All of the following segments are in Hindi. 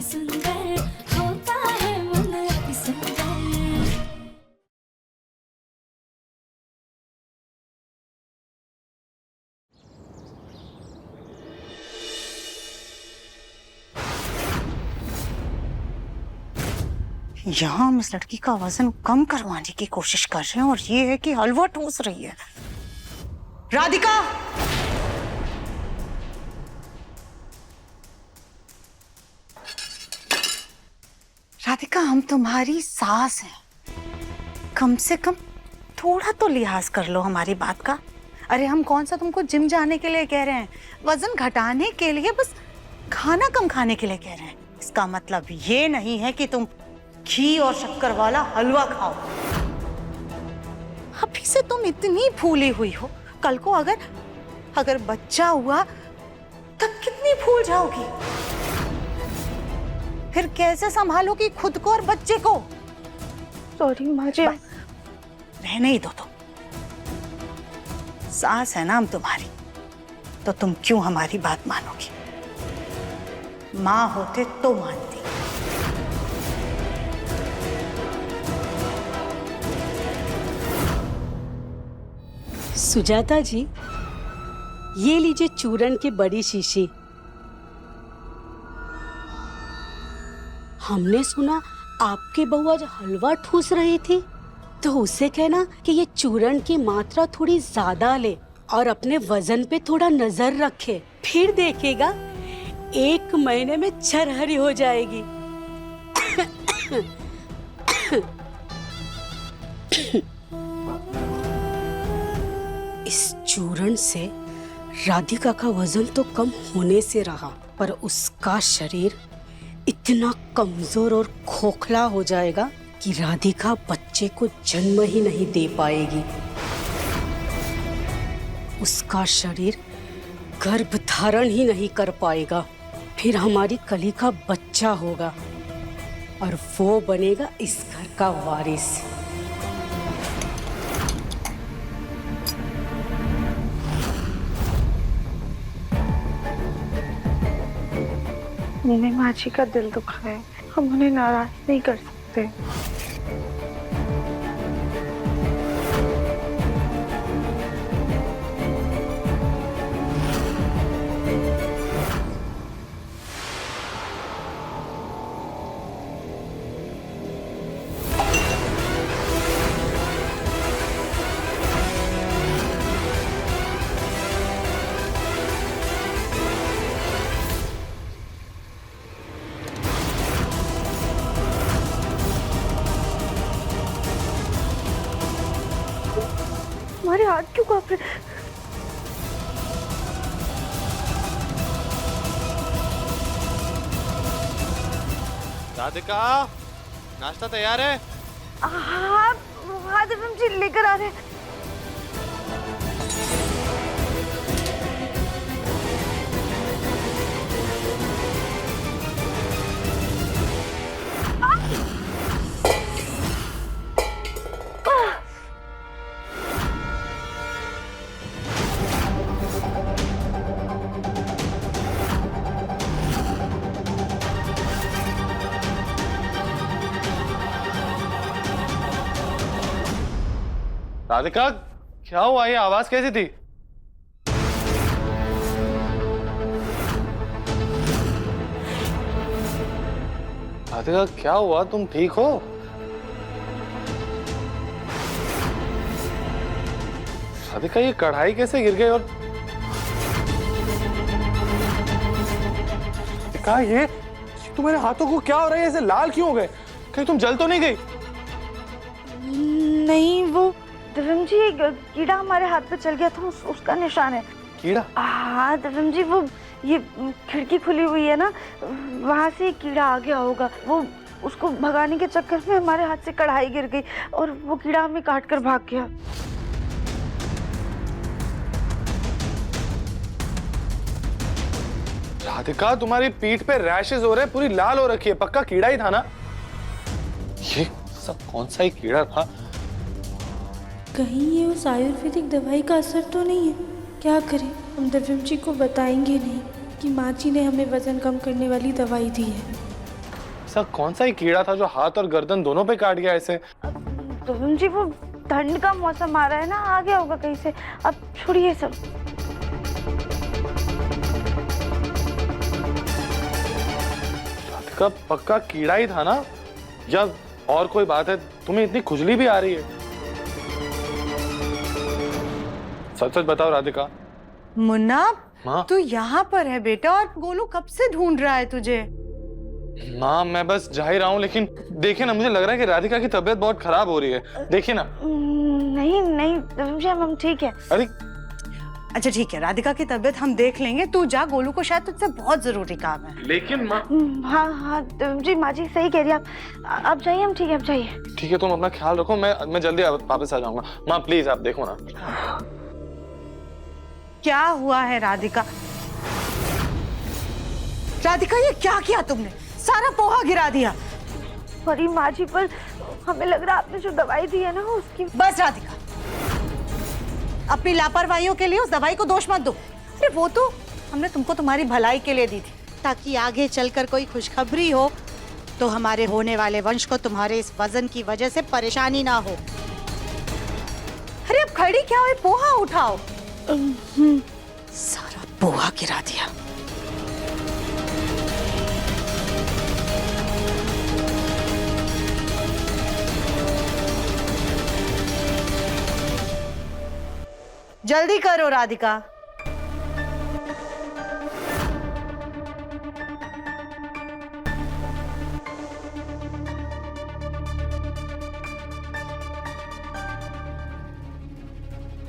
सुंदर होता है मन अति सुंदर। यहाँ हम इस लड़की का वजन कम करवाने की कोशिश कर रहे हैं और ये है कि हलवा ठूस रही है। राधिका, राधिका, हम तुम्हारी सास हैं, कम से कम थोड़ा तो लिहाज कर लो हमारी बात का। अरे हम कौन सा तुमको जिम जाने के लिए कह रहे हैं, वजन घटाने के लिए, बस खाना कम खाने के लिए कह रहे हैं। इसका मतलब ये नहीं है कि तुम घी और शक्कर वाला हलवा खाओ। अभी से तुम इतनी फूली हुई हो, कल को अगर बच्चा हुआ तब कितनी फूल जाओगी, फिर कैसे संभालोगी खुद को और बच्चे को? सॉरी माँ जी। रहने ही दो। तो सास है ना हम तुम्हारी, तो तुम क्यों हमारी बात मानोगी? माँ होते तो मानती। सुजाता जी, ये लीजिए चूरन की बड़ी शीशी। हमने सुना आपकी बहू आज हलवा ठूस रही थी, तो उसे कहना कि ये चूरन की मात्रा थोड़ी ज्यादा ले और अपने वजन पे थोड़ा नजर रखे, फिर देखेगा 1 महीने में छरहरी हो जाएगी। इस चूरन से राधिका का वजन तो कम होने से रहा, पर उसका शरीर इतना कमजोर और खोखला हो जाएगा कि राधिका बच्चे को जन्म ही नहीं दे पाएगी। उसका शरीर गर्भ धारण ही नहीं कर पाएगा, फिर हमारी कली का बच्चा होगा और वो बनेगा इस घर का वारिस। मैंने माँ जी का दिल दुखा है, हम उन्हें नाराज नहीं कर सकते। हमारे हाथ क्यों कांप रहे? राधिका, नाश्ता तैयार है? हाँ, दिव्यम जी लेकर आ रहे हैं। राधिका, क्या हुआ? ये आवाज कैसी थी? राधिका, क्या हुआ? तुम ठीक हो? राधिका, ये कढ़ाई कैसे गिर गई? और राधिका, ये तुम्हारे हाथों को क्या हो रहा है? ऐसे लाल क्यों हो गए? कहीं तुम जल तो नहीं गई? नहीं, वो दिव्यम जी एक कीड़ा हमारे हाथ पे चल गया था, उसका निशान है। कीड़ा? हाँ दिव्यम जी, वो ये खिड़की खुली हुई है ना, वहाँ से कीड़ा आ गया होगा। वो उसको भगाने के चक्कर में हमारे हाथ से कढ़ाई गिर गई और वो कीड़ा हमें काट कर भाग गया। राधिका, तुम्हारी पीठ पे रैशेस हो रहे हैं, पूरी लाल हो रखी है, पक्का कीड़ा ही था ना? ये सब कौन सा ही कीड़ा था? कहीं ये उस आयुर्वेदिक दवाई का असर तो नहीं है? क्या करें, हम दिव्यम जी को बताएंगे नहीं कि माँ जी ने हमें वजन कम करने वाली दवाई दी है। ऐसा कौन सा ही कीड़ा था जो हाथ और गर्दन दोनों पे काट गया ऐसे? तुम जी वो ठंड का मौसम आ रहा है ना, आ गया होगा कहीं से। अब छोड़िए सब। राधिका पक्का कीड़ा ही था ना, या और कोई बात है? तुम्हें इतनी खुजली भी आ रही है? सच सच बताओ राधिका। मुन्ना, माँ? तू यहाँ पर है बेटा, और गोलू कब से ढूंढ रहा है तुझे। माँ मैं बस जा ही रहा हूँ, लेकिन देखिए ना, मुझे लग रहा है कि राधिका की तबीयत बहुत खराब हो रही है। देखिए ना। नहीं नहीं तुम हम ठीक है। अरे अच्छा ठीक है, राधिका की तबीयत हम देख लेंगे, तू जा, गोलू को शायद तुझसे बहुत जरूरी काम है। लेकिन माँ। हाँ हाँ जी, माँ जी सही कह रही है आप जाइए, हम ठीक है, आप जाइए। ठीक है, तुम अपना ख्याल रखो, मैं जल्दी वापस आ जाऊंगा। माँ प्लीज आप देखो ना। क्या हुआ है राधिका? राधिका ये क्या किया तुमने? सारा पोहा गिरा दिया। सॉरी माँ जी, पर हमें लग रहा है आपने जो दवाई दी है ना उसकी। बस राधिका, अपनी लापरवाहियों के लिए उस दवाई को दोष मत दो। अरे वो तो हमने तुमको तुम्हारी भलाई के लिए दी थी, ताकि आगे चलकर कोई खुशखबरी हो तो हमारे होने वाले वंश को तुम्हारे इस वजन की वजह से परेशानी ना हो। अरे अब खड़ी क्या हुई, पोहा उठाओ। सारा पोहा गिरा दिया। जल्दी करो राधिका।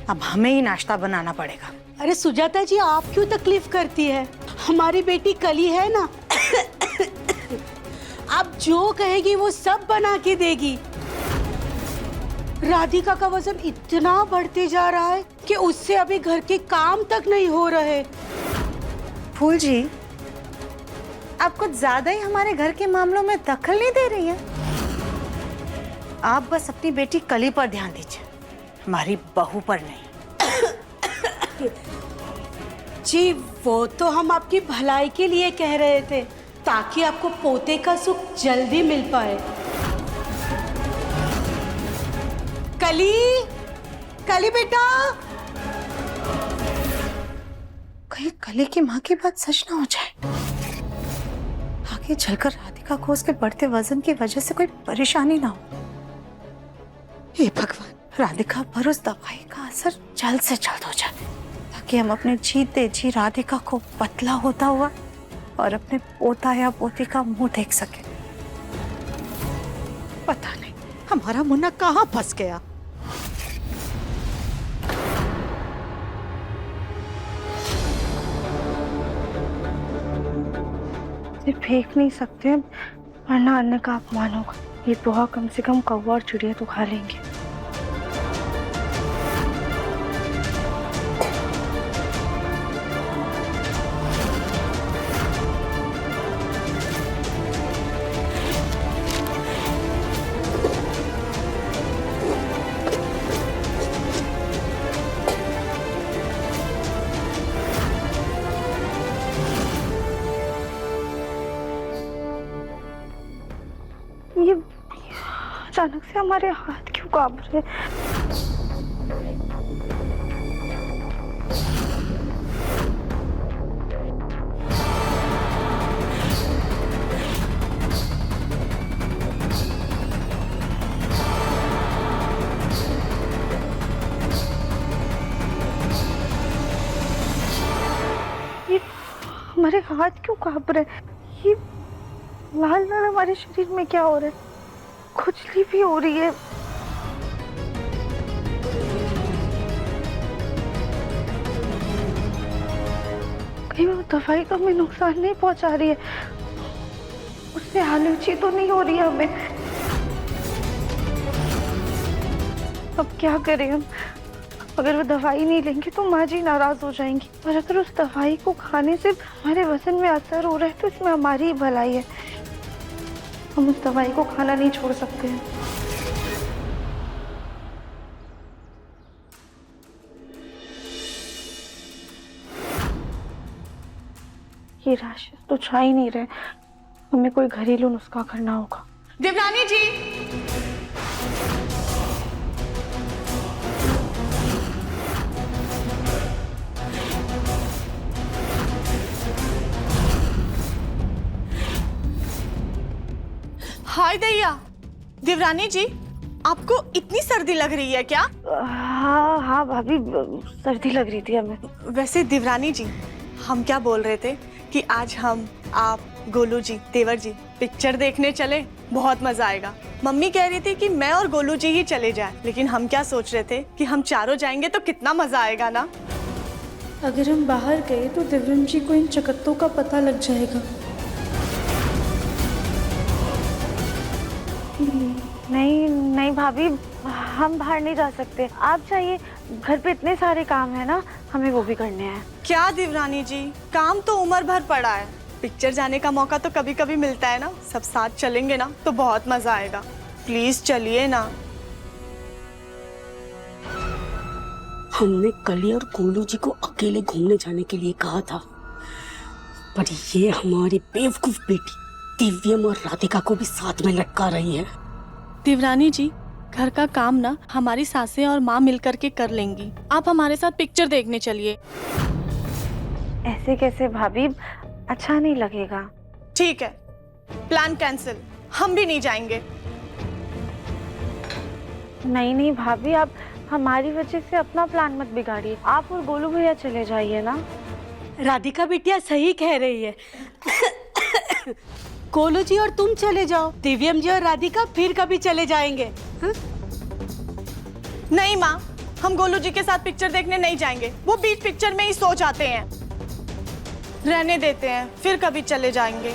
अब हमें ही नाश्ता बनाना पड़ेगा। अरे सुजाता जी, आप क्यों तकलीफ करती है? हमारी बेटी कली है ना, आप जो कहेगी वो सब बना के देगी। राधिका का वजन इतना बढ़ते जा रहा है कि उससे अभी घर के काम तक नहीं हो रहे। फूल जी, आप कुछ ज्यादा ही हमारे घर के मामलों में दखल नहीं दे रही हैं। आप बस अपनी बेटी कली पर ध्यान दीजिए, हमारी बहू पर नहीं। जी वो तो हम आपकी भलाई के लिए कह रहे थे, ताकि आपको पोते का सुख जल्दी मिल पाए। कली, कली बेटा। कहीं कली की माँ की बात सच ना हो जाए, आगे चलकर राधिका को उसके बढ़ते वजन की वजह से कोई परेशानी ना हो। हे भगवान, राधिका पर उस दवाई का असर जल्द से जल्द हो जाए, ताकि हम अपने जीते जी राधिका को पतला होता हुआ और अपने पोता या पोती का मुंह देख सके। पता नहीं हमारा मुन्ना कहाँ फंस गया। फेंक नहीं सकते, वरना अन्न का अपमान होगा। ये पोहा कम से कम कौवा और चिड़िया तो खा लेंगे। ये अचानक से हमारे हाथ क्यों कांप रहे? ये हमारे हाथ क्यों कांप रहे? ये लाल लाल हमारे शरीर में क्या हो रहा है? खुजली भी हो रही है। कहीं वो दवाई तो हमें नुकसान नहीं पहुंचा रही है? उससे एलर्जी तो नहीं हो रही है हमें? अब क्या करें हम? अगर वो दवाई नहीं लेंगे तो माँ जी नाराज हो जाएंगी, और अगर उस दवाई को खाने से हमारे वजन में असर हो रहा है तो इसमें हमारी ही भलाई है। हम उस दवाई को खाना नहीं छोड़ सकते हैं। ये राशि तो छा ही नहीं रहे, हमें कोई घरेलू नुस्खा करना होगा। देवरानी जी, हाय दैया। देवरानी जी, आपको इतनी सर्दी लग रही है क्या? हाँ हाँ भाभी, सर्दी लग रही थी हमें। वैसे देवरानी जी, हम क्या बोल रहे थे कि आज हम, आप, गोलू जी, देवर जी पिक्चर देखने चले, बहुत मजा आएगा। मम्मी कह रही थी कि मैं और गोलू जी ही चले जाएं, लेकिन हम क्या सोच रहे थे कि हम चारों जाएंगे तो कितना मजा आएगा ना। अगर हम बाहर गए तो देवरन जी को इन चकत्तों का पता लग जाएगा। नहीं नहीं भाभी, हम बाहर नहीं जा सकते। आप चाहिए, घर पे इतने सारे काम है ना, हमें वो भी करने हैं। क्या देवरानी जी, काम तो उम्र भर पड़ा है, पिक्चर जाने का मौका तो कभी कभी मिलता है ना। सब साथ चलेंगे ना तो बहुत मजा आएगा। प्लीज चलिए ना। हमने कली और गोलू जी को अकेले घूमने जाने के लिए कहा था, पर ये हमारी बेवकूफ बेटी दिव्यम और राधिका को भी साथ में लटका रही है। देवरानी जी, घर का काम ना हमारी सासें और माँ मिलकर के कर लेंगी। आप हमारे साथ पिक्चर देखने चलिए। ऐसे कैसे भाभी, अच्छा नहीं लगेगा। ठीक है, प्लान कैंसिल, हम भी नहीं जाएंगे। नहीं नहीं भाभी, आप हमारी वजह से अपना प्लान मत बिगाड़िए। आप और गोलू भैया चले जाइए ना। राधिका बिटिया सही कह रही है। गोलू जी और तुम चले जाओ, दिव्यम जी और राधिका फिर कभी चले जाएंगे। हा? नहीं माँ, हम गोलू जी के साथ पिक्चर देखने नहीं जाएंगे। वो बीच पिक्चर में ही सो जाते हैं। रहने देते हैं, फिर कभी चले जाएंगे।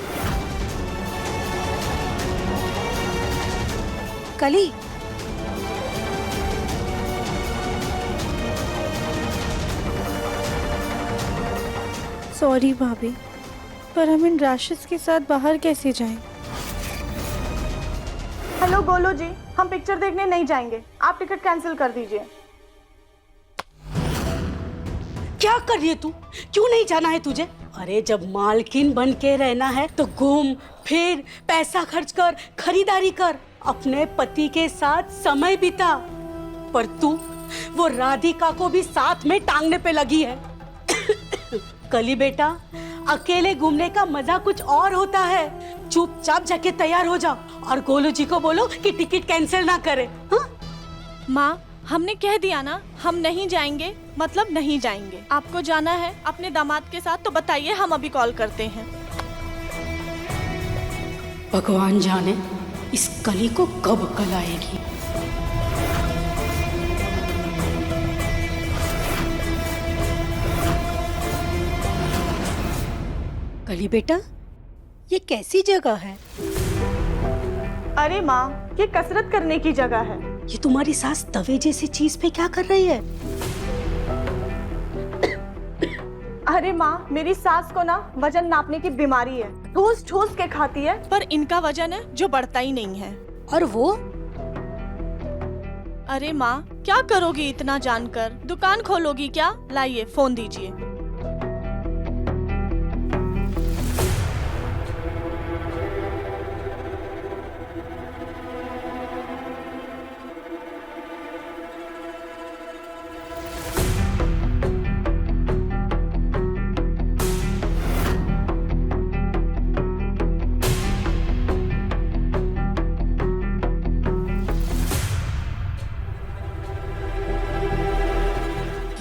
कली, सॉरी भाभी, पर हम इन राशिस के साथ बाहर कैसे जाएं? हेलो गोलू जी, हम पिक्चर देखने नहीं जाएंगे, आप टिकट कैंसिल कर दीजिए। क्या कर रही है तू? क्यों नहीं जाना है तुझे? अरे जब मालकिन बन के रहना है तो घूम फिर, पैसा खर्च कर, खरीदारी कर, अपने पति के साथ समय बिता। पर तू वो राधिका को भी साथ में टांगने पे लगी है। कली बेटा, अकेले घूमने का मजा कुछ और होता है। चुपचाप जाके तैयार हो जाओ और गोलू जी को बोलो कि टिकट कैंसिल ना करे। हाँ? माँ, हमने कह दिया ना, हम नहीं जाएंगे मतलब नहीं जाएंगे। आपको जाना है अपने दामाद के साथ तो बताइए, हम अभी कॉल करते हैं। भगवान जाने इस कली को कब अकल आएगी। कली बेटा, ये कैसी जगह है? अरे माँ, ये कसरत करने की जगह है। ये तुम्हारी सास तवे जैसी चीज पे क्या कर रही है? अरे माँ, मेरी सास को ना वजन नापने की बीमारी है, ठूस ठूस के खाती है। पर इनका वजन है जो बढ़ता ही नहीं है। और वो? अरे माँ, क्या करोगी इतना जानकर? दुकान खोलोगी क्या? लाइए फोन दीजिए।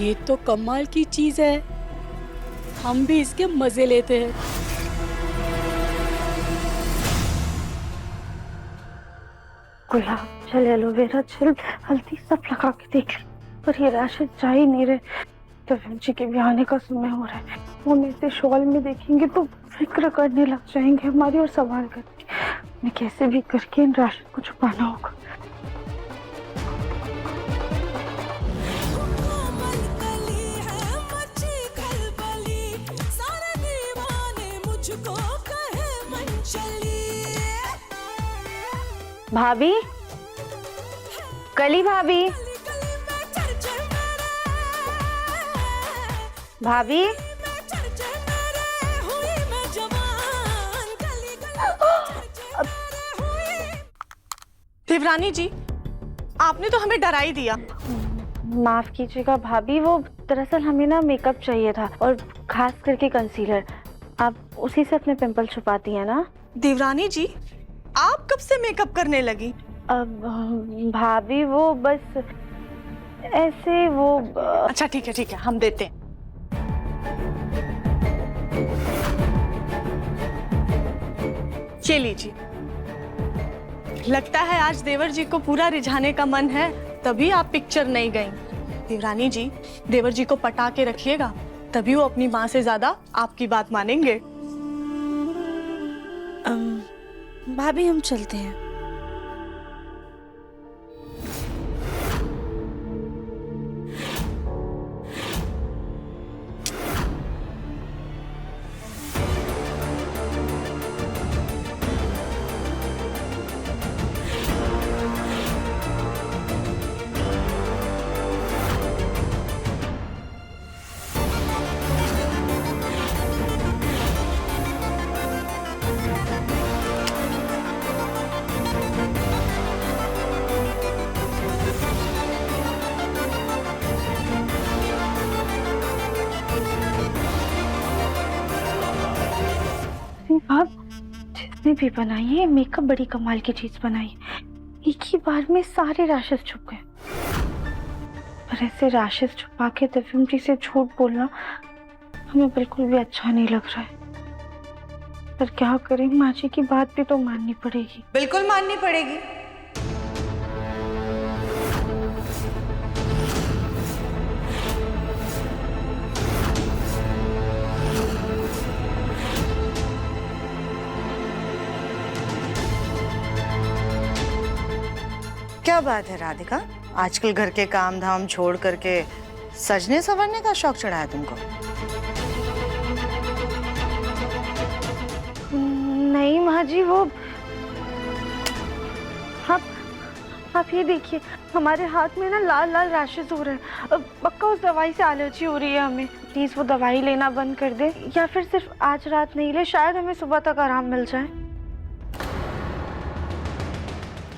ये तो कमाल की चीज है, हम भी इसके मजे लेते हैं। गुलाब जल, एलोवेरा जल, हल्दी सब लगा के देख ली, पर ये राशि जा ही नहीं रहे। दिव्यम जी के भी आने का समय हो रहा है। वो मेरे से शॉल में देखेंगे तो फिक्र करने लग जाएंगे हमारी और सवाल करके। मैं कैसे भी करके इन राशि को छुपाना होगा। भाभी, कली भाभी, भाभी, देवरानी जी, आपने तो हमें डरा ही दिया। माफ कीजिएगा भाभी, वो दरअसल हमें ना मेकअप चाहिए था और खास करके कंसीलर। आप उसी से अपने पिंपल छुपाती हैं ना? देवरानी जी, आप कब से मेकअप करने लगी? अब भाभी वो बस ऐसे वो अच्छा ठीक है, हम देते हैं। ये लीजिए। लगता है आज देवर जी को पूरा रिझाने का मन है, तभी आप पिक्चर नहीं गई। देवरानी जी, देवर जी को पटा के रखिएगा, तभी वो अपनी माँ से ज्यादा आपकी बात मानेंगे। भाभी हम चलते हैं। आप जिसने भी बनाई है मेकअप बड़ी कमाल की चीज बनाई है। एक ही बार में सारे रैशेस छुप गए। पर ऐसे रैशेस छुपा के दिव्यम जी से झूठ बोलना हमें बिल्कुल भी अच्छा नहीं लग रहा है। पर क्या करें, माँ जी की बात भी तो माननी पड़ेगी। बिल्कुल माननी पड़ेगी। क्या बात है राधिका, आजकल घर के काम धाम छोड़ करके सजने संवरने का शौक चढ़ा है तुमको? नहीं माँ जी, वो आप ये देखिए, हमारे हाथ में ना लाल लाल रैशेस हो रहे हैं। पक्का उस दवाई से एलर्जी हो रही है हमें। प्लीज वो दवाई लेना बंद कर दे, या फिर सिर्फ आज रात नहीं ले, शायद हमें सुबह तक आराम मिल जाए।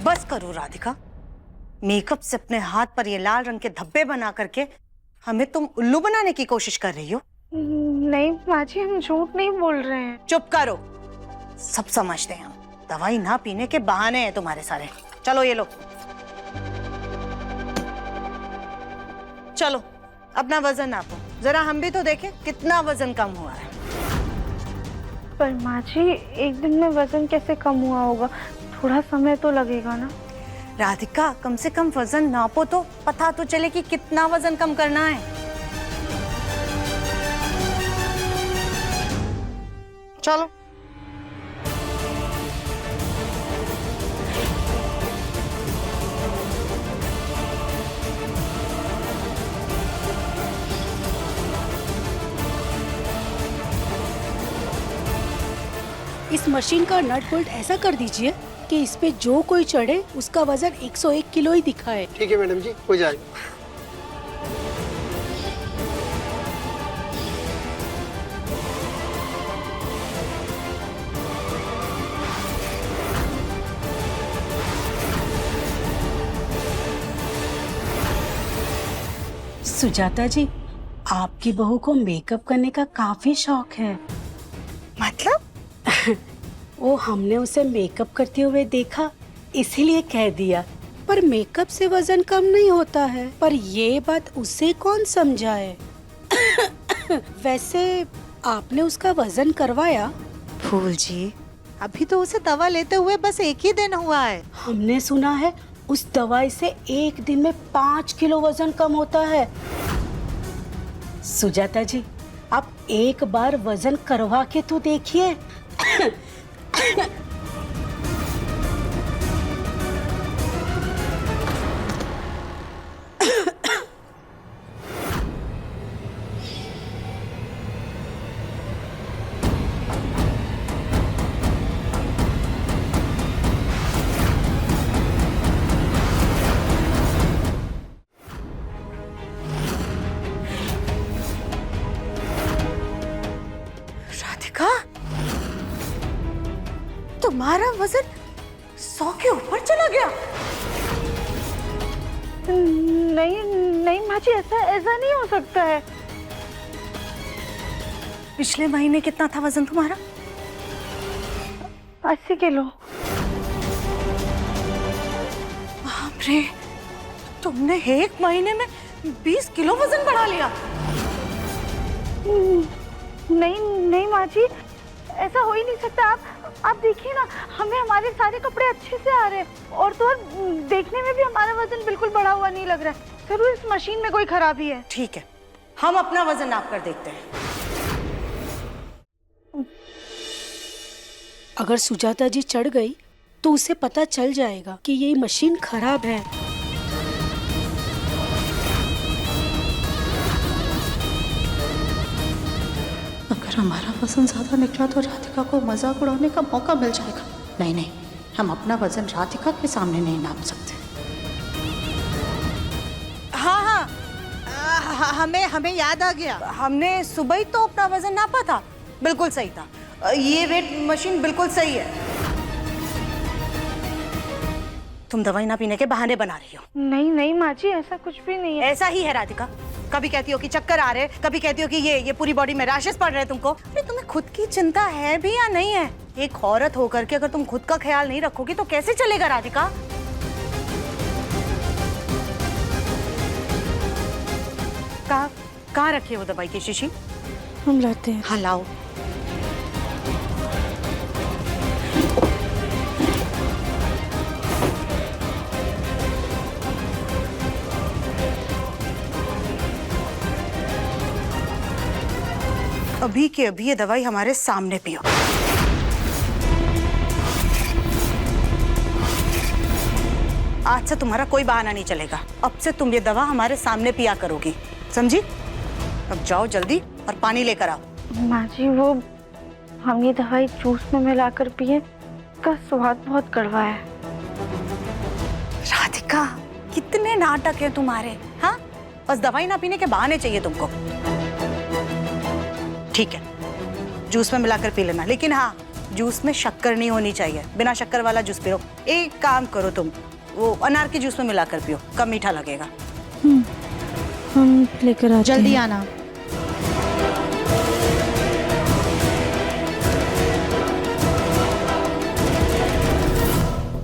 बस करो राधिका, मेकअप से अपने हाथ पर ये लाल रंग के धब्बे बना करके हमें तुम उल्लू बनाने की कोशिश कर रही हो। नहीं माँ जी, हम झूठ नहीं बोल रहे हैं। चुप करो, सब समझते हैं हम। दवाई ना पीने के बहाने हैं तुम्हारे सारे। चलो ये लो, चलो अपना वजन नापो, जरा हम भी तो देखें कितना वजन कम हुआ है। पर माँ जी, एक दिन में वजन कैसे कम हुआ होगा? थोड़ा समय तो लगेगा ना। राधिका, कम से कम वजन नापो तो पता तो चले कि कितना वजन कम करना है। चलो इस मशीन का नट बोल्ट ऐसा कर दीजिए कि इस पे जो कोई चढ़े उसका वजन 101 किलो ही दिखाए। ठीक है मैडम जी, हो जाएगा। सुजाता जी, आपकी बहू को मेकअप करने का काफी शौक है। मतलब? वो हमने उसे मेकअप करते हुए देखा, इसीलिए कह दिया। पर मेकअप से वजन कम नहीं होता है। पर ये बात उसे कौन समझाए? वैसे आपने उसका वजन करवाया? फूल जी, अभी तो उसे दवा लेते हुए बस एक ही दिन हुआ है। हमने सुना है उस दवाई से एक दिन में 5 किलो वजन कम होता है। सुजाता जी, आप एक बार वजन करवा के तो देखिए। राधिका, तुम्हारा वजन 100 के ऊपर चला गया। नहीं नहीं माँ जी, ऐसा ऐसा नहीं हो सकता है। पिछले महीने कितना था वजन तुम्हारा? 80 किलो। बाप रे, तुमने 1 महीने में 20 किलो वजन बढ़ा लिया। नहीं नहीं माँ जी, ऐसा हो ही नहीं सकता। आप देखिए ना, हमें हमारे सारे कपड़े अच्छे से आ रहे हैं, और तो और देखने में भी हमारा वजन बिल्कुल बढ़ा हुआ नहीं लग रहा है। जरूर इस मशीन में कोई खराबी है। ठीक है, हम अपना वजन नाप कर देखते हैं। अगर सुजाता जी चढ़ गई तो उसे पता चल जाएगा कि ये मशीन खराब है। अगर हमारा वजन ज्यादा निकला तो राधिका को मजाक उड़ाने का मौका मिल जाएगा। नहीं नहीं, हम अपना वजन राधिका के सामने नहीं नाप सकते। हाँ, हमें याद आ गया। हमने सुबह ही तो अपना वजन नापा था, बिल्कुल सही था। ये वेट मशीन बिल्कुल सही है। तुम दवाई ना पीने के बहाने बना रही हो। नहीं नहीं माँ जी, ऐसा कुछ भी नहीं है। ऐसा ही है राधिका, कभी कहती हो कि चक्कर आ रहे, कभी कहती हो कि ये पूरी बॉडी में रैशेस पड़ रहे हैं तुमको। अरे तुम्हें खुद की चिंता है भी या नहीं है? एक औरत होकर के अगर तुम खुद का ख्याल नहीं रखोगी तो कैसे चलेगा राधिका? कहाँ रखी हो दवाई की शीशी? हम लाते हैं। हाँ लाओ। अभी के अभी ये दवाई हमारे सामने पियो। आज से तुम्हारा कोई बहाना नहीं चलेगा। अब से तुम ये दवा हमारे सामने पिया करोगी, समझी? अब जाओ जल्दी और पानी लेकर आओ। माँ जी, वो हम ये दवाई जूस में मिलाकर पिए, इसका स्वाद बहुत कड़वा है। राधिका, कितने नाटक हैं तुम्हारे। हाँ, बस दवाई ना पीने के बहाने चाहिए तुमको। ठीक है, जूस में मिलाकर पी लेना, लेकिन हाँ, जूस में शक्कर नहीं होनी चाहिए। बिना शक्कर वाला जूस पियो। एक काम करो तुम, वो अनार के जूस में मिलाकर पियो, कम मीठा लगेगा। हम लेकर आते जल्दी हैं। आना।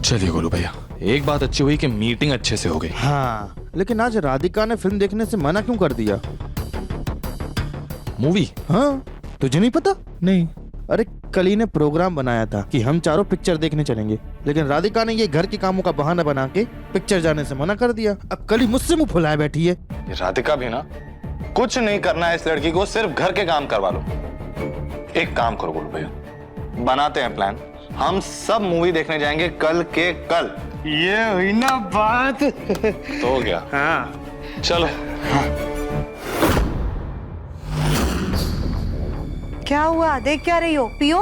चलिए गोलू भैया, एक बात अच्छी हुई कि मीटिंग अच्छे से हो गई। हाँ, लेकिन आज राधिका ने फिल्म देखने से मना क्यों कर दिया? मूवी? हाँ, तुझे नहीं पता? नहीं। अरे कल ही ने प्रोग्राम बनाया था कि हम चारों पिक्चर देखने चलेंगे, लेकिन राधिका ने ये घर के कामों का बहाना बना के पिक्चर जाने से मना कर दिया। अब कल ही मुझसे मुंह फुलाए बैठी है। ये राधिका भी ना, कुछ नहीं करना है इस लड़की को, सिर्फ घर के काम करवा लो। एक काम करो गोलू भैया, बनाते हैं प्लान, हम सब मूवी देखने जाएंगे कल के कल। ये हुई ना बात। तो हो गया। हाँ चलो। क्या हुआ, देख क्या रही हो? पियो।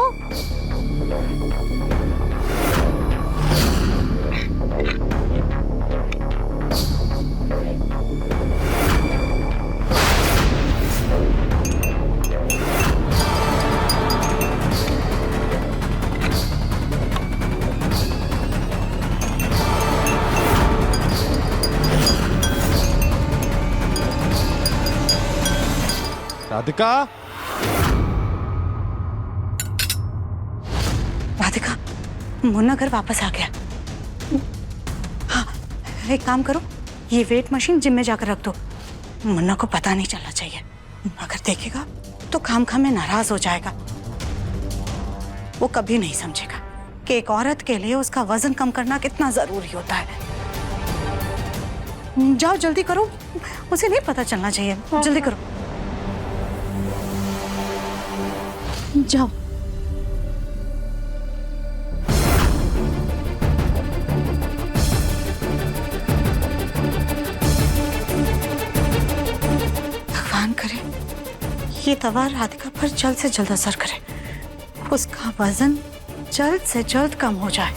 राधिका, राधिका, मुन्ना घर वापस आ गया। हाँ, एक काम करो, ये वेट मशीन जिम में जाकर रख दो। मुन्ना को पता नहीं चलना चाहिए, अगर देखेगा तो खामखा में नाराज हो जाएगा। वो कभी नहीं समझेगा कि एक औरत के लिए उसका वजन कम करना कितना जरूरी होता है। जाओ जल्दी करो, उसे नहीं पता चलना चाहिए। जल्दी करो, जाओ। भगवान करे ये दवा राधिका पर जल्द से जल्द असर करे, उसका वजन जल्द से जल्द कम हो जाए।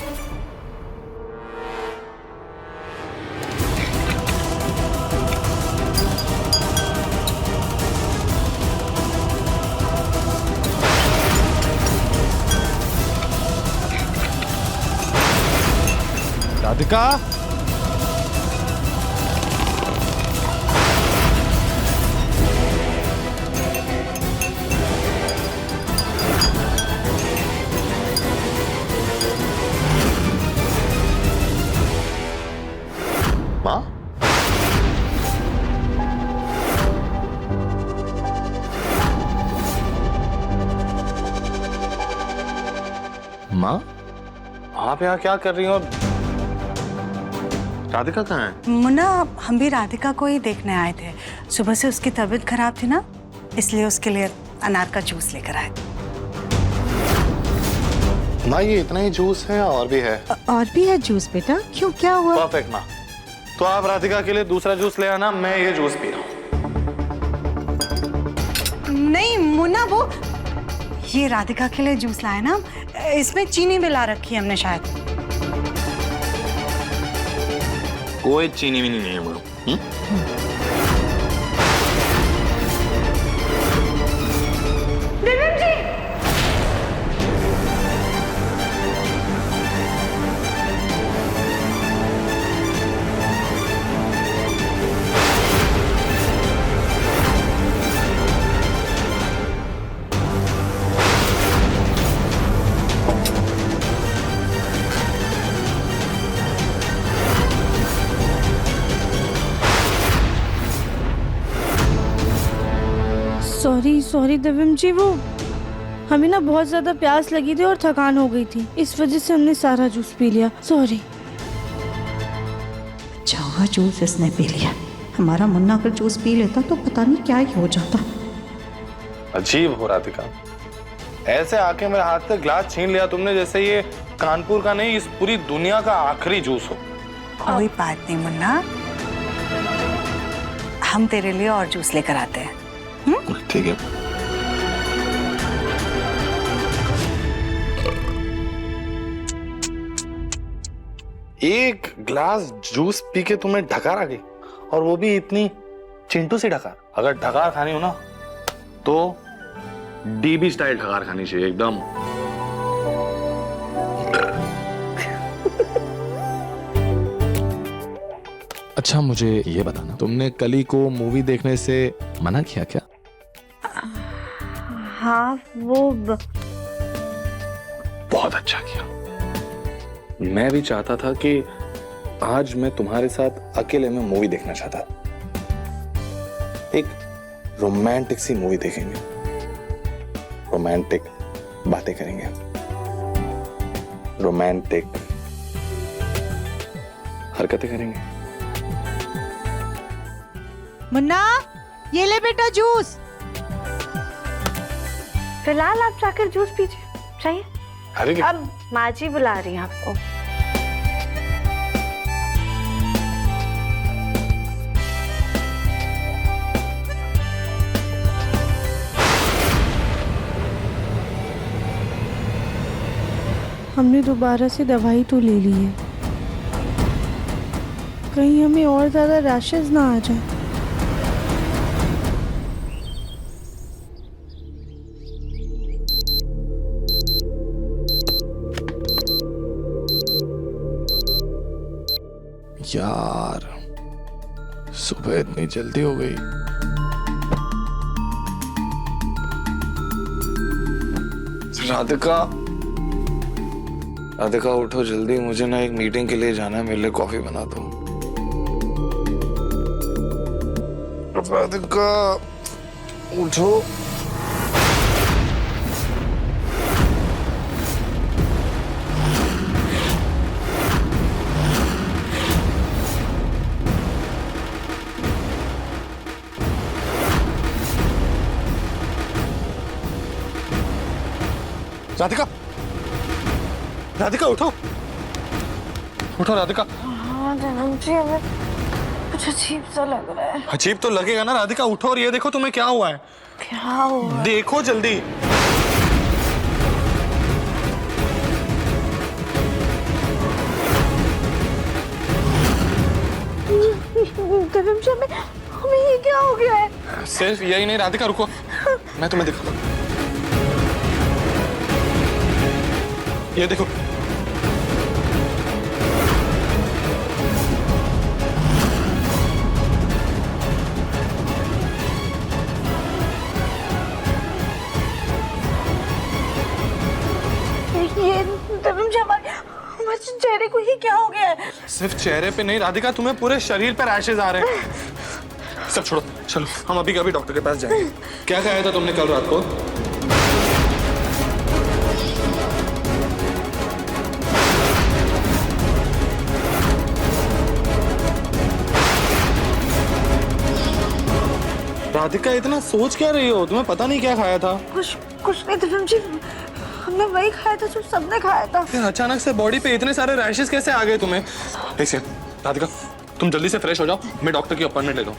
राधिका, माँ, माँ, आप यहाँ क्या कर रही हो? राधिका कहाँ है? मुन्ना, हम भी राधिका को ही देखने आए थे। सुबह से उसकी तबीयत खराब थी ना, इसलिए उसके लिए अनार का जूस लेकर आए। माँ, ये इतना ही जूस है और भी है? और भी है जूस बेटा, क्यों, क्या हुआ? परफेक्ट माँ, तो आप राधिका के लिए दूसरा जूस ले आना, मैं ये जूस पी रहा हूँ। नहीं मुन्ना, वो ये राधिका के लिए जूस लाए ना, इसमें चीनी मिला रखी है हमने शायद। कोई चीनी भी नहीं है वो। सॉरी दिव्यम जी, वो हमें ना बहुत ज्यादा प्यास लगी थी और थकान हो गई थी, इस वजह से हमने सारा जूस पी लिया। सॉरी। अच्छा हुआ जूस इसने पी लिया, हमारा मुन्ना अगर जूस पी लेता तो पता नहीं क्या ही हो जाता। अजीब हो राधिका, ऐसे आके मेरे हाथ से ग्लास छीन लिया तुमने जैसे ये कानपुर का नहीं, इस पूरी दुनिया का आखिरी जूस हो। कोई बात नहीं मुन्ना, हम तेरे लिए और जूस लेकर आते हैं। ठीक है। एक ग्लास जूस पी के तुम्हें ढकार आ गई, और वो भी इतनी चिंटू सी ढकार। अगर ढकार खानी हो ना तो डीबी स्टाइल ढकार खानी चाहिए एकदम। अच्छा मुझे ये बताना, तुमने कली को मूवी देखने से मना किया क्या? हाँ वो बहुत अच्छा किया। मैं भी चाहता था कि आज मैं तुम्हारे साथ अकेले में मूवी देखना चाहता। एक रोमांटिक सी मूवी देखेंगे, रोमांटिक बातें करेंगे, रोमांटिक हरकतें करेंगे। मुन्ना, ये ले बेटा जूस। फिलहाल आप जाकर जूस पीजिए, चाहिए? अरे अब माँ जी बुला रही हैं आपको। हमने दोबारा से दवाई तो ले ली है, कहीं हमें और ज्यादा रैशेस ना आ जाए। यार, सुबह इतनी जल्दी हो गई। राधिका, राधिका उठो जल्दी, मुझे ना एक मीटिंग के लिए जाना है, मेरे लिए कॉफी बना दो। राधिका उठो। राधिका, राधिका उठो, उठो राधिका। हाँ जी, हमें कुछ अजीब सा लग रहा है। अजीब तो लगेगा ना राधिका, उठो और ये देखो तुम्हें क्या हुआ है। क्या हुआ? देखो जल्दी। हमें ये क्या हो गया है? सिर्फ यही नहीं राधिका, रुको मैं तुम्हें दिखाता हूं। ये देखो, तुम्हारे चेहरे को ही क्या हो गया है? सिर्फ चेहरे पे नहीं राधिका, तुम्हें पूरे शरीर पे रैशेज आ रहे हैं। सब छोड़ो, चलो हम अभी कभी डॉक्टर के पास जाएंगे। क्या खाया था तुमने कल रात को? राधिका इतना सोच क्या रही हो? तुम्हें पता नहीं क्या खाया था? कुछ नहीं दिव्यम जी, हमने वही खाया था जो सबने खाया था। फिर अचानक से बॉडी पे इतने सारे रैशेस कैसे आ गए तुम्हें? ऐसे राधिका तुम जल्दी से फ्रेश हो जाओ, मैं डॉक्टर की अपॉइंटमेंट ले लूं।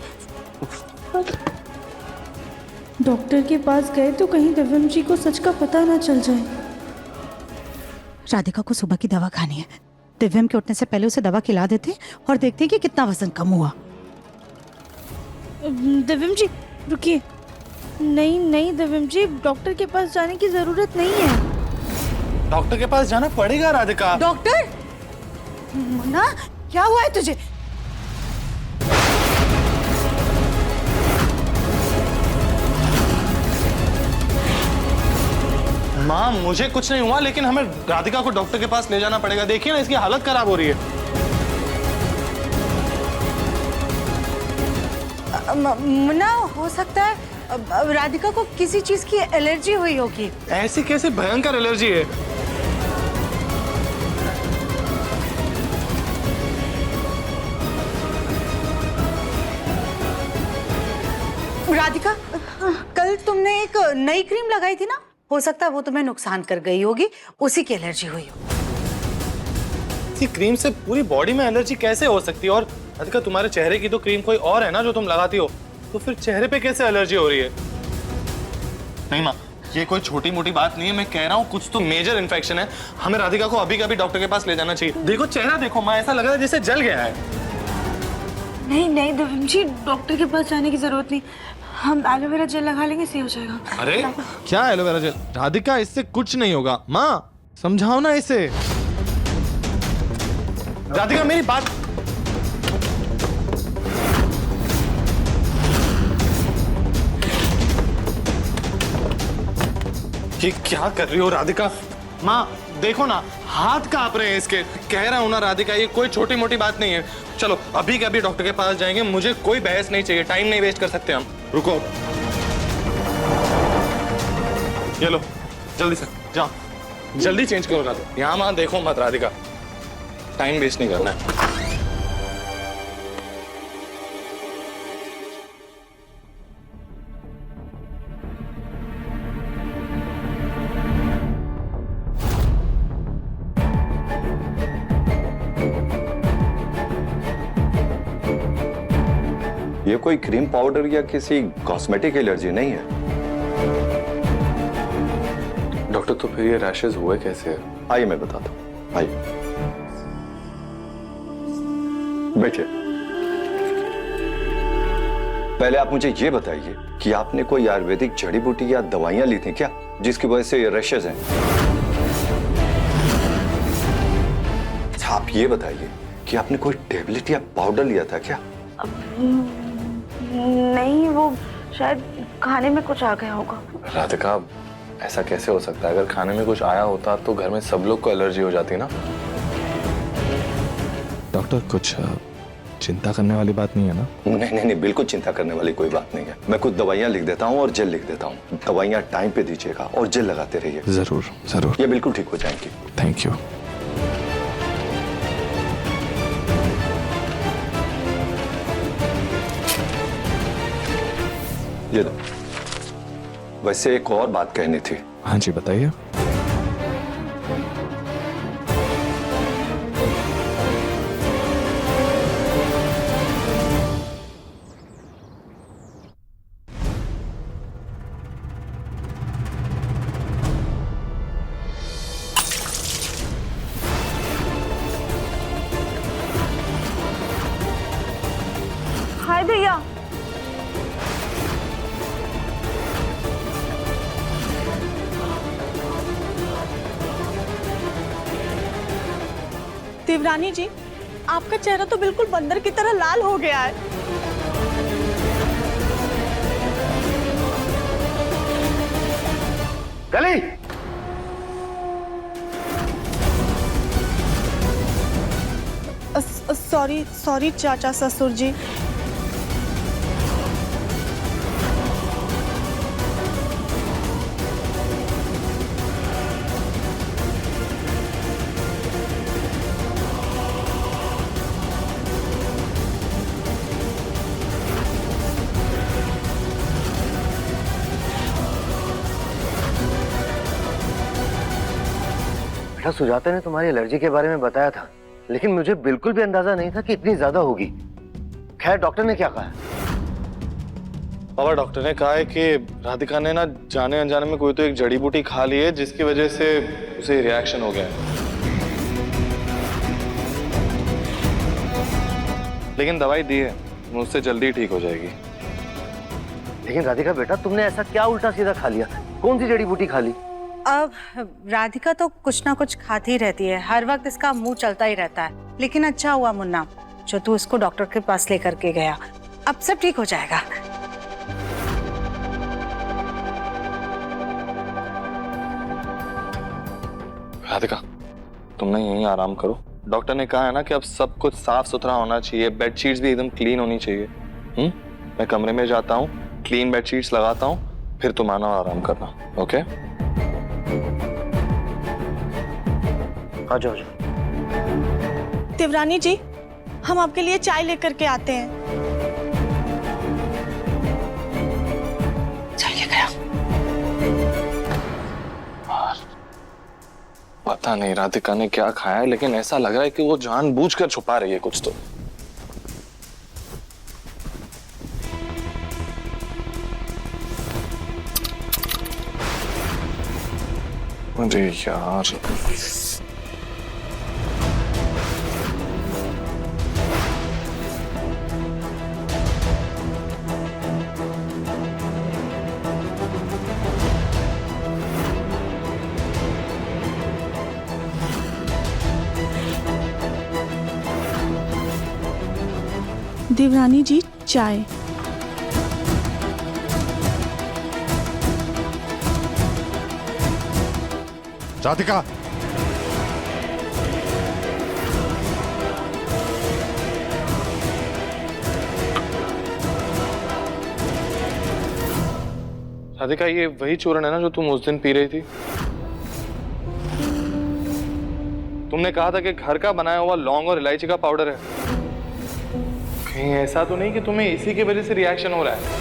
डॉक्टर के पास गए तो कहीं दिव्यम जी को सच का पता ना चल जाए। राधिका को सुबह की दवा खानी है। दिव्यम के उठने से पहले उसे दवा खिला देते और देखते कि कितना वजन कम हुआ। दिव्यम जी रुकिए। नहीं दिव्यम जी, डॉक्टर के पास जाने की जरूरत नहीं है। डॉक्टर के पास जाना पड़ेगा राधिका। डॉक्टर? मुन्ना, क्या हुआ है तुझे? माँ मुझे कुछ नहीं हुआ, लेकिन हमें राधिका को डॉक्टर के पास ले जाना पड़ेगा। देखिए ना इसकी हालत खराब हो रही है। मुन्ना, हो सकता है राधिका को किसी चीज की एलर्जी हुई होगी। ऐसी कैसे भयंकर एलर्जी है? राधिका, कल तुमने एक नई क्रीम लगाई थी ना, हो सकता है वो तुम्हें नुकसान कर गई होगी, उसी की एलर्जी हुई हो। इसी क्रीम से पूरी बॉडी में एलर्जी कैसे हो सकती है? और राधिका तुम्हारे चेहरे की तो क्रीम कोई और है ना जो तुम लगाती हो, तो फिर चेहरे पे कैसे एलर्जी हो रही है? नहीं माँ, ये कोई छोटी मोटी बात नहीं है। मैं कह रहा हूँ कुछ तो मेजर इन्फेक्शन है। हमें राधिका को अभी कभी डॉक्टर के पास ले जाना चाहिए। देखो चेहरा देखो माँ, ऐसा लग रहा है जैसे जल गया है। नहीं दिव्यम जी, डॉक्टर के पास जाने की जरूरत नहीं। हम एलोवेरा जेल लगा लेंगे, सही हो जाएगा। अरे क्या एलोवेरा जेल? राधिका इससे कुछ नहीं होगा। माँ समझाओ ना इसे। राधिका मेरी बात। ये क्या कर रही हो राधिका? माँ देखो ना, हाथ कांप रहे हैं इसके। कह रहा हूं ना राधिका, ये कोई छोटी मोटी बात नहीं है। चलो अभी के अभी डॉक्टर के पास जाएंगे। मुझे कोई बहस नहीं चाहिए, टाइम नहीं वेस्ट कर सकते हम। रुको, ये लो जल्दी से जाओ, जल्दी चेंज करो राधिका। यहाँ वहां देखो मत राधिका, टाइम वेस्ट नहीं करना है। ये कोई क्रीम पाउडर या किसी कॉस्मेटिक एलर्जी नहीं है। डॉक्टर तो फिर ये रैशेज हुए कैसे? आइए मैं बताता हूँ, आइए बैठिए। पहले आप मुझे ये बताइए कि आपने कोई आयुर्वेदिक जड़ी बूटी या दवाइयां ली थी क्या, जिसकी वजह से ये रैशेज हैं? आप ये बताइए कि आपने कोई टेबलेट या पाउडर लिया था क्या? नहीं, वो शायद खाने में कुछ आ गया होगा। राधिका ऐसा कैसे हो सकता है? अगर खाने में कुछ आया होता तो घर में सब लोग को एलर्जी हो जाती ना। डॉक्टर कुछ चिंता करने वाली बात नहीं है ना? नहीं, बिल्कुल चिंता करने वाली कोई बात नहीं है। मैं कुछ दवाइयां लिख देता हूँ और जेल लिख देता हूँ। दवाइयां टाइम पे दीजिएगा और जेल लगाते रहिए। जरूर जरूर, ये बिल्कुल ठीक हो जाएंगी। Thank you. ये दो। वैसे एक और बात कहनी थी। हाँ जी बताइए। हाय भैया। देवरानी जी, आपका चेहरा तो बिल्कुल बंदर की तरह लाल हो गया है। गली सॉरी सॉरी चाचा ससुर जी। बेटा सुजाता ने तुम्हारी एलर्जी के बारे में बताया था, लेकिन मुझे बिल्कुल भी अंदाजा नहीं था कि इतनी ज्यादा होगी। खैर डॉक्टर ने क्या कहा? बाबा डॉक्टर ने कहा है कि राधिका ने ना जाने अनजाने में कोई तो एक जड़ी बूटी खा ली है जिसकी वजह से उसे रिएक्शन हो गया है। लेकिन दवाई दी है, मुझसे जल्दी ठीक हो जाएगी। लेकिन राधिका बेटा तुमने ऐसा क्या उल्टा सीधा खा लिया? कौन सी जड़ी बूटी खा ली? अब राधिका तो कुछ ना कुछ खाती रहती है, हर वक्त इसका मुंह चलता ही रहता है। लेकिन अच्छा हुआ मुन्ना जो तू इसको डॉक्टर के पास लेकर के गया, अब सब ठीक हो जाएगा। राधिका तुम ना यहीं आराम करो। डॉक्टर ने कहा है ना कि अब सब कुछ साफ सुथरा होना चाहिए, बेडशीट्स भी एकदम क्लीन होनी चाहिए। मैं कमरे में जाता हूँ, क्लीन बेडशीट्स लगाता हूँ, फिर तुम आना आराम करना। ओके? आ जाओ। देवरानी जी, हम आपके लिए चाय लेकर के आते हैं। चाय लेकर आओ। पता नहीं राधिका ने क्या खाया है, लेकिन ऐसा लग रहा है कि वो जानबूझकर छुपा रही है कुछ तो। अरे यार, देवरानी जी चाय। राधिका राधिका ये वही चूर्ण है ना जो तुम उस दिन पी रही थी? तुमने कहा था कि घर का बनाया हुआ लौंग और इलायची का पाउडर है। कहीं ऐसा तो नहीं कि तुम्हें इसी की वजह से रिएक्शन हो रहा है?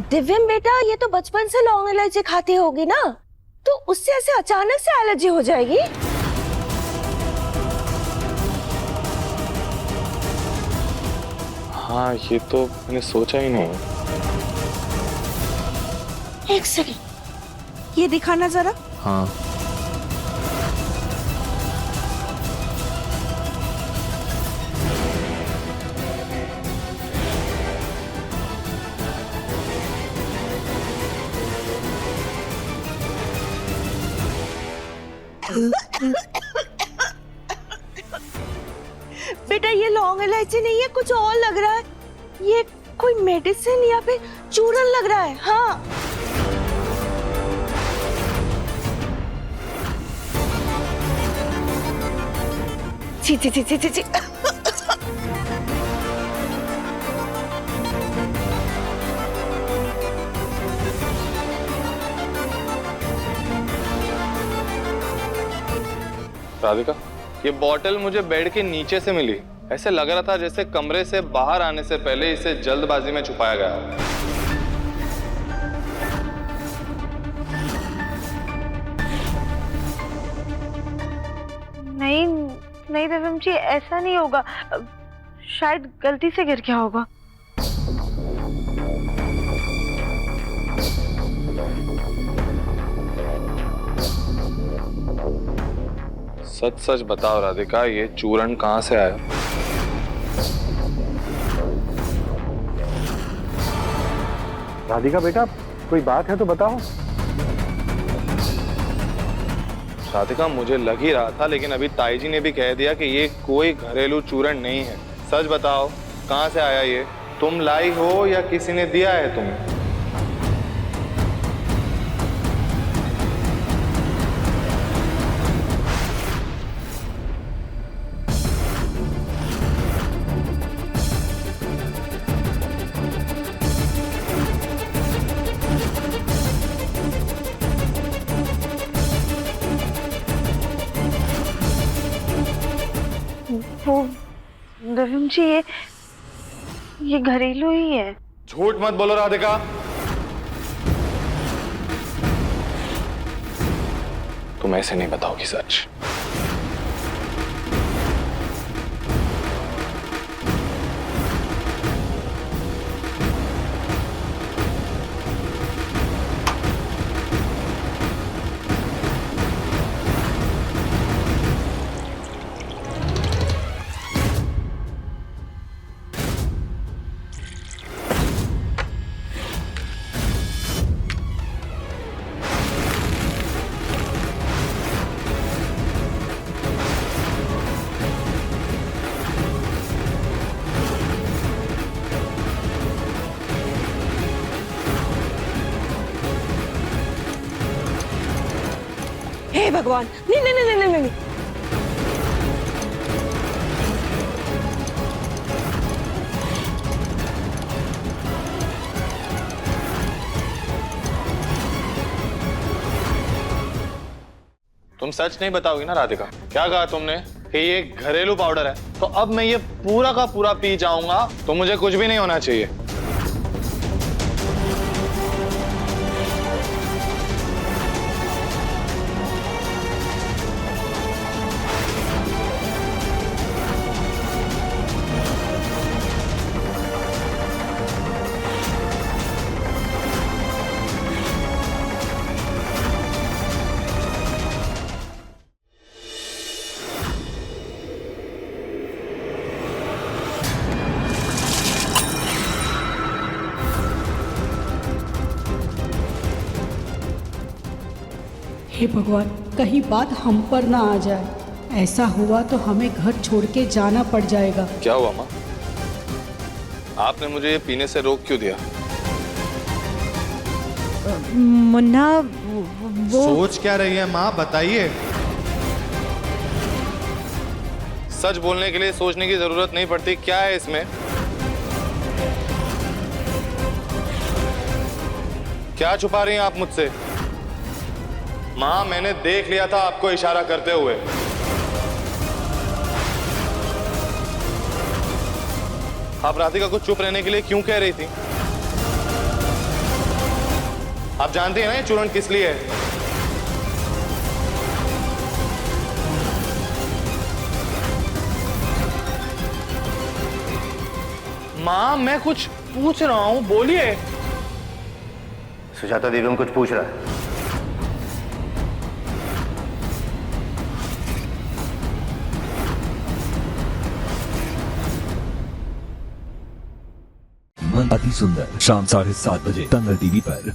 दिव्यम बेटा, ये तो बचपन से लौंग इलायची खाती होगी ना, तो उससे ऐसे अचानक से एलर्जी हो जाएगी? हाँ ये तो मैंने सोचा ही नहीं। एक सेकंड, ये दिखाना जरा। हाँ बेटा ये लौंग इलायची नहीं है, कुछ और लग रहा है। ये कोई मेडिसिन या फिर चूरन लग रहा है। हाँ छी छी छी छी छी छी। राधिका ये बॉटल मुझे बेड के नीचे से मिली। ऐसे लग रहा था जैसे कमरे से बाहर आने से पहले इसे जल्दबाजी में छुपाया गया। नहीं नहीं दिव्यम जी, ऐसा नहीं होगा, शायद गलती से गिर गया होगा। सच सच बताओ राधिका, ये चूर्ण कहाँ से आया? राधिका बेटा कोई बात है तो बताओ। राधिका मुझे लग ही रहा था, लेकिन अभी ताई जी ने भी कह दिया कि ये कोई घरेलू चूर्ण नहीं है, सच बताओ, कहाँ से आया ये? तुम लाई हो या किसी ने दिया है तुम्हें? वो वरुण जी ये घरेलू ही है। झूठ मत बोलो राधिका। तुम ऐसे नहीं बताओगी सच। हे भगवान, नहीं नहीं नहीं नहीं नहीं। तुम सच नहीं बताओगी ना राधिका? क्या कहा तुमने कि ये घरेलू पाउडर है? तो अब मैं ये पूरा का पूरा पी जाऊंगा तो मुझे कुछ भी नहीं होना चाहिए। हे भगवान, कहीं बात हम पर ना आ जाए। ऐसा हुआ तो हमें घर छोड़ के जाना पड़ जाएगा। क्या हुआ माँ? आपने मुझे ये पीने से रोक क्यों दिया? मुन्ना वो सोच क्या रही है माँ, बताइए। सच बोलने के लिए सोचने की जरूरत नहीं पड़ती। क्या है इसमें? क्या छुपा रही हैं आप मुझसे? माँ, मैंने देख लिया था आपको इशारा करते हुए। आप राधिका को चुप रहने के लिए क्यों कह रही थी? आप जानती हैं ना ये चूर्ण किस लिए है? माँ, मैं कुछ पूछ रहा हूं, बोलिए। सुजाता देवी कुछ पूछ रहा है। अति सुंदर शाम 7:30 बजे दंगल टीवी पर।